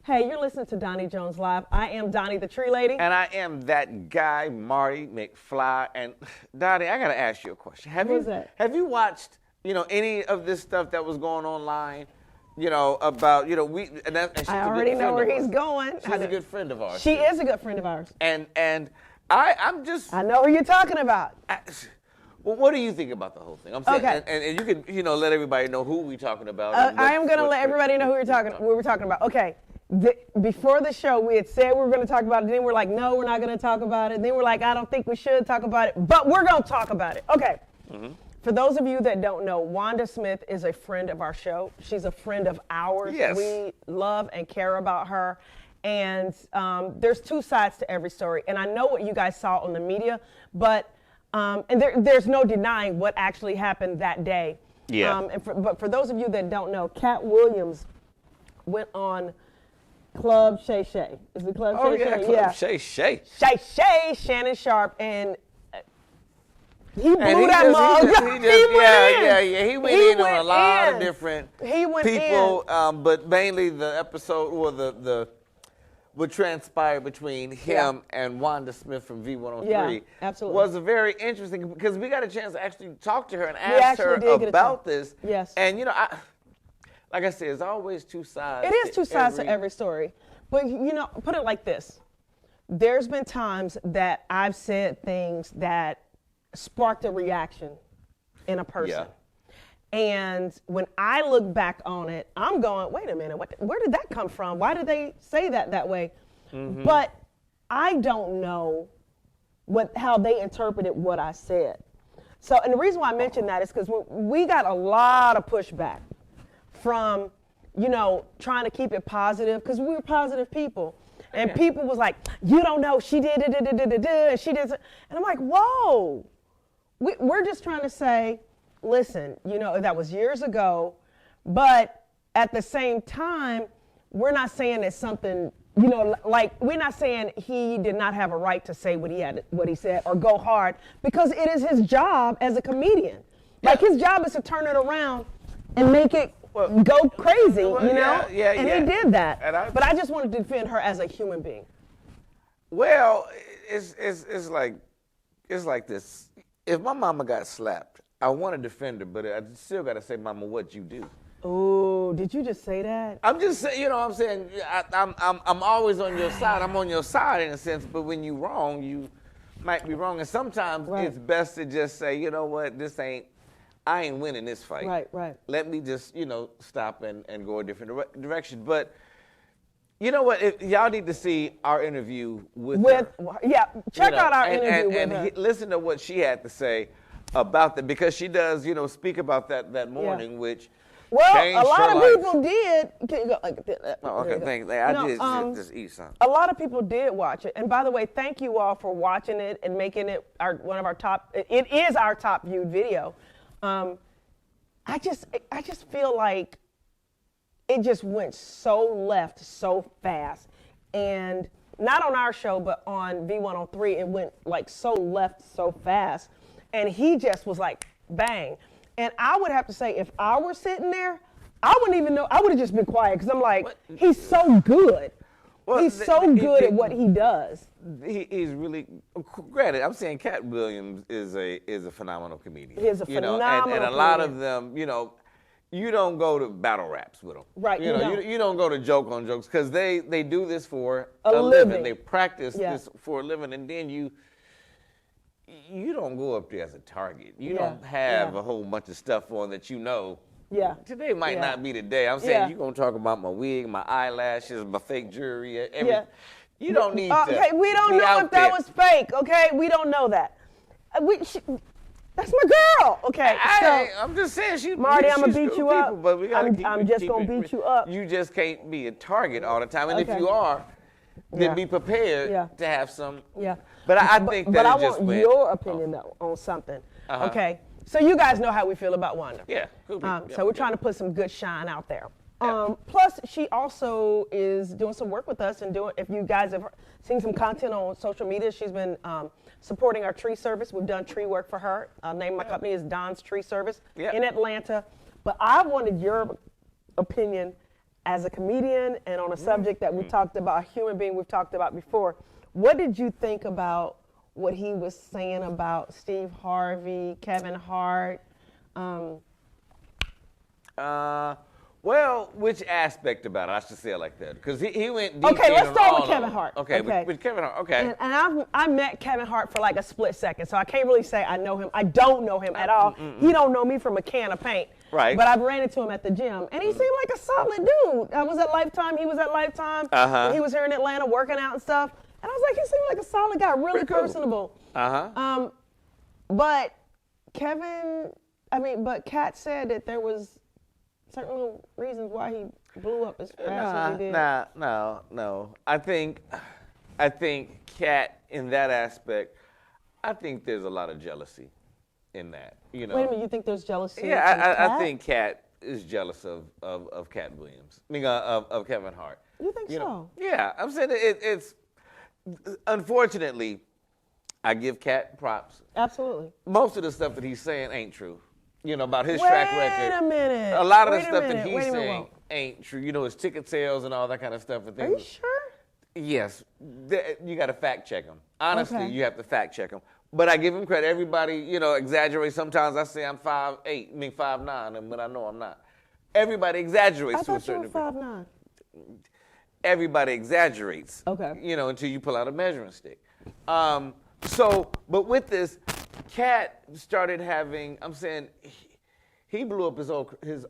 Hey, you're listening to Doni Jones Live. I am Doni the Tree Lady. And I am that guy, Marty McFly. And Doni, I got to ask you a question. Have you watched, any of this stuff that was going online? About, she's I already know where he's going. She's a good friend of ours. She is a good friend of ours. And I'm just. I know who you're talking about. Well, what do you think about the whole thing? I'm saying, okay. and you can, let everybody know who we're talking about. I am going to let everybody know who we're talking about. Okay. Before the show, we had said we were going to talk about it. Then we're like, no, we're not going to talk about it. Then we're like, I don't think we should talk about it, but we're going to talk about it. Okay. Mm-hmm. For those of you that don't know, Wanda Smith is a friend of our show. She's a friend of ours. Yes. We love and care about her. And there's two sides to every story. And I know what you guys saw on the media, but there's no denying what actually happened that day. Yeah. But for those of you that don't know, Katt Williams went on Club Shay Shay. Is it Club Shay Shay? Club Shay Shay. Shay Shay, Shannon Sharp, and he blew that mug. He went in on a lot of different people, but mainly the episode or what transpired between him and Wanda Smith from V103 was a very interesting, because we got a chance to actually talk to her and ask her about this. Yes. And like I said, there's always two sides. It is two sides to every story. But put it like this. There's been times that I've said things that sparked a reaction in a person. Yeah. And when I look back on it, I'm going, wait a minute, where did that come from? Why did they say that way? Mm-hmm. But I don't know how they interpreted what I said. So, and the reason why I mentioned that is because we got a lot of pushback from, trying to keep it positive, because we were positive people. And people was like, you don't know, she did it, and she did it. And I'm like, whoa. We're just trying to say, listen, that was years ago, but at the same time, we're not saying it's something, we're not saying he did not have a right to say what he said or go hard, because it is his job as a comedian. Yeah. Like, his job is to turn it around and make it go crazy, and he did that. But I just wanted to defend her as a human being. Well, it's like this. If my mama got slapped, I want to defend her, but I still got to say, Mama, what'd you do? Oh, did you just say that? I'm just saying, I'm saying, I'm always on your side. I'm on your side in a sense, but when you wrong, you might be wrong. And sometimes it's best to just say, you know what, I ain't winning this fight. Right. Let me just, stop and go a different direction. But you know what? Y'all need to see our interview with her. Yeah, check out our interview with her. And listen to what she had to say about that, because she does, speak about that morning, which changed a lot her of life. people did. Okay, thanks. I just eat something. A lot of people did watch it. And by the way, thank you all for watching it and making it one of our top. It is our top viewed video. I just feel like it just went so left so fast, and not on our show, but on V103, it went like so left so fast, and he just was like, bang. And I would have to say, if I were sitting there, I wouldn't even know. I would have just been quiet, because I'm like, he's so good. Well, he's so good at what he does. He's really, granted, I'm saying Katt Williams is a phenomenal comedian. He is a phenomenal comedian. And a lot of them, you don't go to battle raps with them. Right. You don't go to joke on jokes, because they do this for a living. They practice this for a living, and then you don't go up there as a target. You don't have a whole bunch of stuff on that Yeah. Today might not be the day. I'm saying you're going to talk about my wig, my eyelashes, my fake jewelry, everything. You don't need to. Okay, we don't know if that was fake, okay? We don't know that. That's my girl, okay? I'm just saying, Marty, I'm going to beat you up. People, but we I'm just going to beat you up. You just can't be a target all the time. And if you are, then be prepared to have some. Yeah. But I think that But I just want your opinion, though, on something. Okay? So you guys know how we feel about Wanda. Yeah. So we're trying to put some good shine out there. Plus, she also is doing some work with us, and if you guys have seen some content on social media, she's been supporting our tree service. We've done tree work for her. Name of my company is Don's Tree Service in Atlanta. But I wanted your opinion as a comedian and on a subject that we talked about, a human being we've talked about before, what did you think about what he was saying about Steve Harvey, Kevin Hart? Well, which aspect about it? I should say it like that, because he went deep. Okay, let's start with Kevin Hart. Okay, with Kevin Hart. Okay. And I met Kevin Hart for like a split second, so I can't really say I know him. I don't know him at all. He don't know me from a can of paint. Right. But I've ran into him at the gym, and he seemed like a solid dude. I was at Lifetime. He was at Lifetime. Uh-huh. He was here in Atlanta working out and stuff. And I was like, he seemed like a solid guy, really personable. Uh-huh. But Katt said that there was certain reasons why he blew up as fast as he did. No. I think Katt, in that aspect, I think there's a lot of jealousy in that. You know. Wait a minute, you think there's jealousy? Yeah, I think Katt is jealous of Katt Williams. I mean, of Kevin Hart. You think so? Know? Yeah, I'm saying it's unfortunately, I give Katt props. Absolutely. Most of the stuff that he's saying ain't true. You know, about his track record. Wait a minute. A lot of the stuff that he's saying ain't true. You know, his ticket sales and all that kind of stuff. And things. Are you sure? Yes. You got to fact check him. Honestly, you have to fact check him. But I give him credit. Everybody, you know, exaggerates. Sometimes I say I'm 5'8", I mean 5'9", and when I know I'm not. Everybody exaggerates to a certain degree. I thought you were 5'9". Everybody exaggerates. Okay. You know, until you pull out a measuring stick. But with this, Katt started having, I'm saying, he blew up his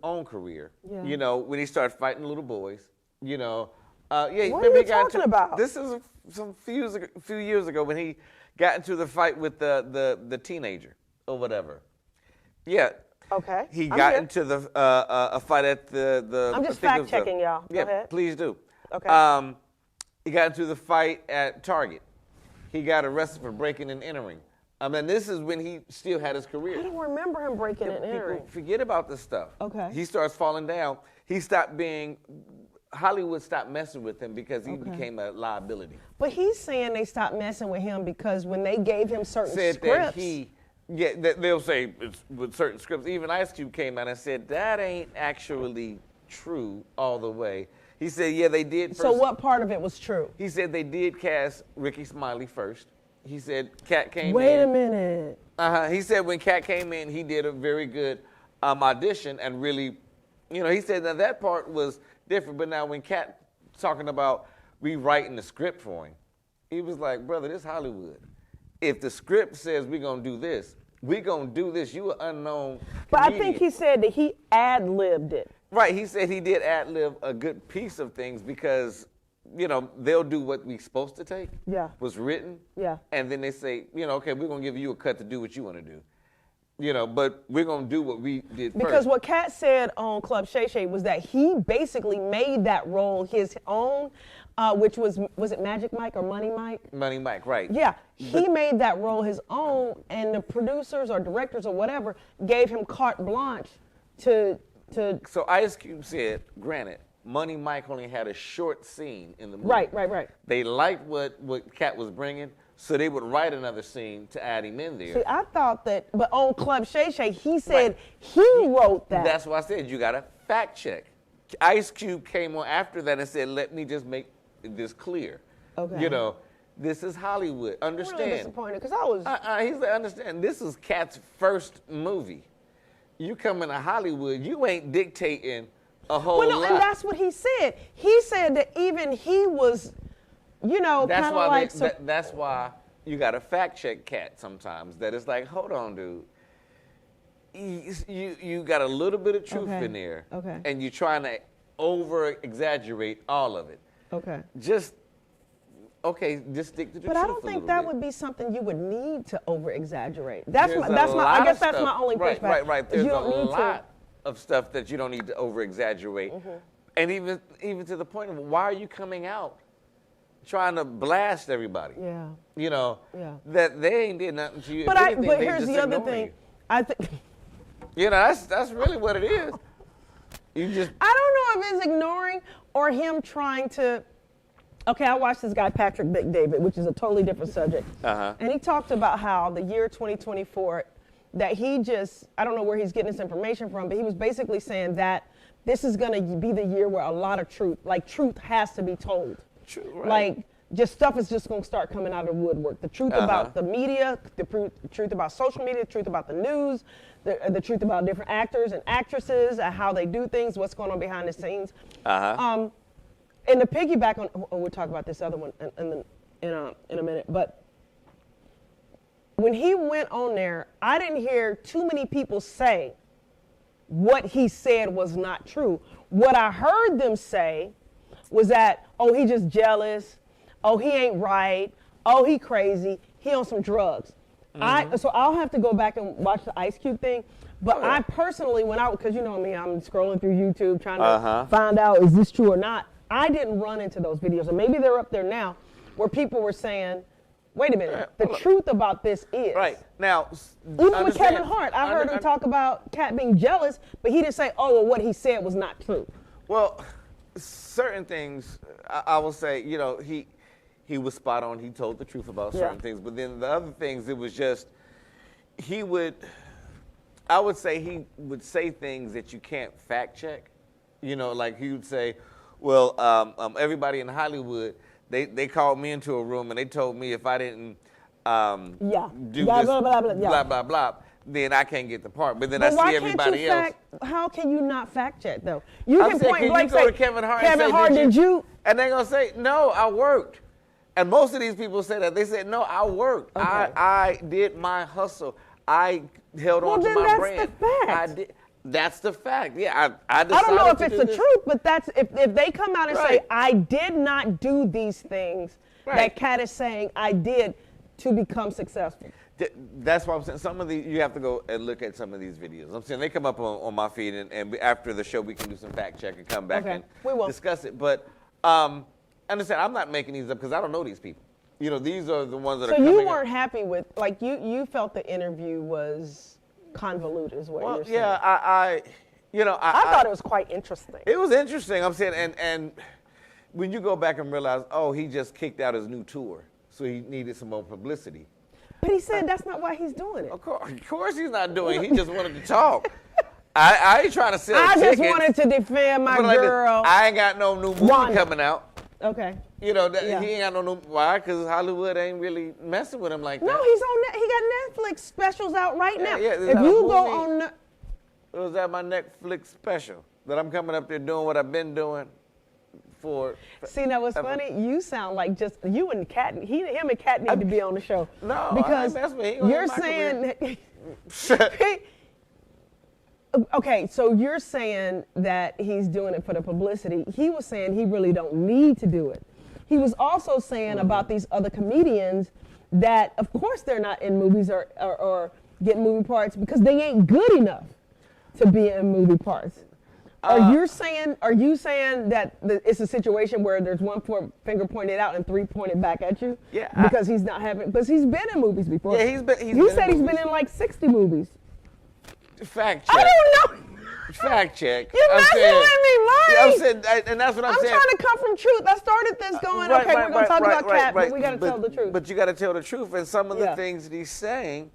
own career. Yeah. You know, when he started fighting little boys. You know. What are you talking about? This is a few years ago when he got into the fight with the teenager or whatever. Yeah. Okay. He got into a fight at the. I'm just fact checking y'all. Yeah, go ahead. Please do. Okay. He got into the fight at Target. He got arrested for breaking and entering. I mean, this is when he still had his career. I don't remember him breaking and entering. People forget about this stuff. Okay. He starts falling down. He stopped being. Hollywood stopped messing with him because he became a liability. But he's saying they stopped messing with him because when they gave him certain scripts. They'll say it's with certain scripts. Even Ice Cube came out and said that ain't actually true all the way. He said, yeah, they did first. So what part of it was true? He said they did cast Ricky Smiley first. He said Katt came in. Wait a minute. He said when Katt came in, he did a very good audition and really, you know, he said that part was different. But now when Katt talking about rewriting the script for him, he was like, brother, this Hollywood. If the script says we're going to do this, we're going to do this. You an unknown But comedian. I think he said that he ad-libbed it. Right. He said he did ad-lib a good piece of things because, you know, they'll do what we're supposed to take. Yeah. Was written. Yeah. And then they say, you know, okay, we're going to give you a cut to do what you want to do. You know, but we're going to do what we did first. Because what Katt said on Club Shay Shay was that he basically made that role his own, which was it Magic Mike or Money Mike? Money Mike, right. Yeah, he made that role his own, and the producers or directors or whatever gave him carte blanche to. So Ice Cube said, granted, Money Mike only had a short scene in the movie. Right. They liked what Katt was bringing, so they would write another scene to add him in there. See, I thought that, but on Club Shay Shay, he said he wrote that. That's why I said you got to fact check. Ice Cube came on after that and said, let me just make this clear. Okay. You know, this is Hollywood. Understand. I'm really disappointed because I was. He's like, understand, this is Katt's first movie. You come into Hollywood, you ain't dictating a whole lot. And that's what he said. He said that even he was, you know, kind of like. That's why you got to fact check Katt sometimes. That it's like, hold on, dude. You got a little bit of truth in there. Okay. And you're trying to over-exaggerate all of it. Okay. Just stick to the truth. But I don't think that would be something you would need to over-exaggerate. I guess that's my only pushback. Right. There's a lot of stuff that you don't need to over-exaggerate. Mm-hmm. And even to the point of why are you coming out trying to blast everybody? Yeah. You know, that they ain't did nothing to you. But here's the other thing. I think. You know, that's really what it is. I don't know if it's ignoring or him trying to. Okay, I watched this guy, Patrick David, which is a totally different subject. And he talked about how the year 2024, that I don't know where he's getting this information from, but he was basically saying that this is going to be the year where a lot of truth has to be told. True, right. Like, just stuff is just going to start coming out of the woodwork. The truth about the media, the truth about social media, the truth about the news, the truth about different actors and actresses, and how they do things, what's going on behind the scenes. And to piggyback on, we'll talk about this other one in a minute, but when he went on there, I didn't hear too many people say what he said was not true. What I heard them say was that, oh, he just jealous. Oh, he ain't right. Oh, he crazy. He on some drugs. So I'll have to go back and watch the Ice Cube thing. But I personally, because you know me, I'm scrolling through YouTube trying to find out, is this true or not? I didn't run into those videos, and maybe they're up there now, where people were saying, wait a minute, the truth about this is. Right. Now, even with Kevin Hart, I heard him talk about Katt being jealous, but he didn't say, oh, well, what he said was not true. Well, certain things, I will say, you know, he was spot on. He told the truth about certain things. But then the other things, it was just, I would say he would say things that you can't fact check. You know, like he would say, well, everybody in Hollywood, they called me into a room and they told me if I didn't do blah, this, blah, blah, blah, blah, blah, blah, then I can't get the part. But then I see everybody else. How can you not fact check, though? You can point blank say, Kevin Hart did you? And they're going to say, no, I worked. And most of these people say that. They said, no, I worked. Okay. I did my hustle. I held on to my brand. Well, then that's the fact. That's the fact. Yeah, I decided I don't know if it's the truth, but that's if they come out and say, I did not do these things that Katt is saying I did to become successful. That's why I'm saying some of these, you have to go and look at some of these videos. I'm saying they come up on my feed, and after the show, we can do some fact check and come back and discuss it. But understand, I'm not making these up because I don't know these people. You know, these are the ones that are coming So you weren't happy with, like, you felt the interview was convoluted is what you're saying. Yeah, I thought it was quite interesting. It was interesting. I'm saying, and when you go back and realize, oh, he just kicked out his new tour, so he needed some more publicity. But he said that's not why he's doing it. Of course he's not doing it. He just wanted to talk. I ain't trying to sell tickets. I just wanted to defend my girl. I ain't got no new movie coming out. Okay. You know, he ain't got no new, why? Because Hollywood ain't really messing with him like that. No, he got Netflix specials out right now. Yeah, if you go on... It was at my Netflix special that I'm coming up there doing what I've been doing for... See, now what's funny? You sound like just, you and Katt, him and Katt need to be on the show. No, because you're saying... Okay, so you're saying that he's doing it for the publicity. He was saying he really don't need to do it. He was also saying about these other comedians that, of course, they're not in movies or get movie parts because they ain't good enough to be in movie parts. Are you saying that it's a situation where there's one finger pointed out and three pointed back at you? Yeah. Because he's not having, because he's been in movies before. Yeah, he said he's been in like 60 movies. Fact check. I don't know. Fact check. You're messing with me, Marty. I'm saying, and that's what I'm saying. I'm trying to come from truth. I started this going, we're going to talk about Katt, but we got to tell the truth. But you got to tell the truth, and some of the things that he's saying,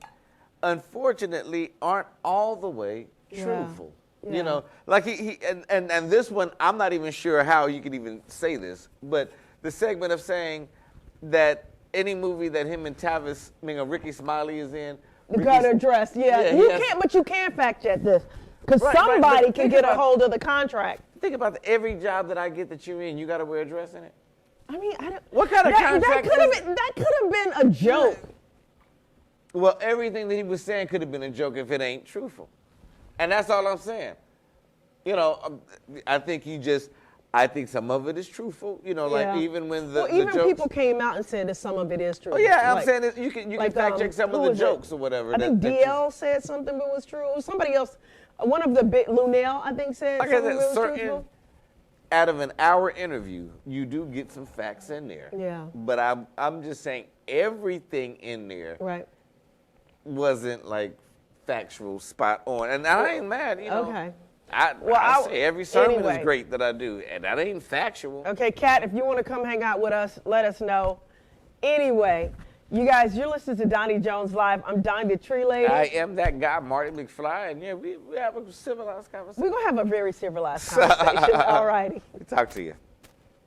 unfortunately, aren't all the way truthful. Yeah. You know, like and this one, I'm not even sure how you could even say this, but the segment of saying that any movie that him and Ricky Smiley is in, you got to address, but you can fact check this. Because somebody can get a hold of the contract. Think about every job that I get that you're in, you got to wear a dress in it? I mean, I don't. What kind of contract? That could have been a joke. Well, everything that he was saying could have been a joke if it ain't truthful. And that's all I'm saying. You know, I think some of it is truthful. You know, like even when the even jokes, people came out and said that some of it is true. Oh yeah, I'm saying that you can fact check some of the jokes or whatever. I think DL said something but was true. Or somebody else, one of the Lunel, I think, said something that was truthful. Out of an hour interview, you do get some facts in there. Yeah. But I'm just saying everything in there wasn't like factual, spot on. And I ain't mad, you know. Okay. I say every sermon is great that I do, and that ain't factual. Okay, Katt, if you want to come hang out with us, let us know. Anyway, You guys, you're listening to Doni Jones Live. I'm Doni the Tree Lady. I am that guy, Marty McFly, and yeah, we have a civilized conversation. We're going to have a very civilized conversation. All righty. Talk to you.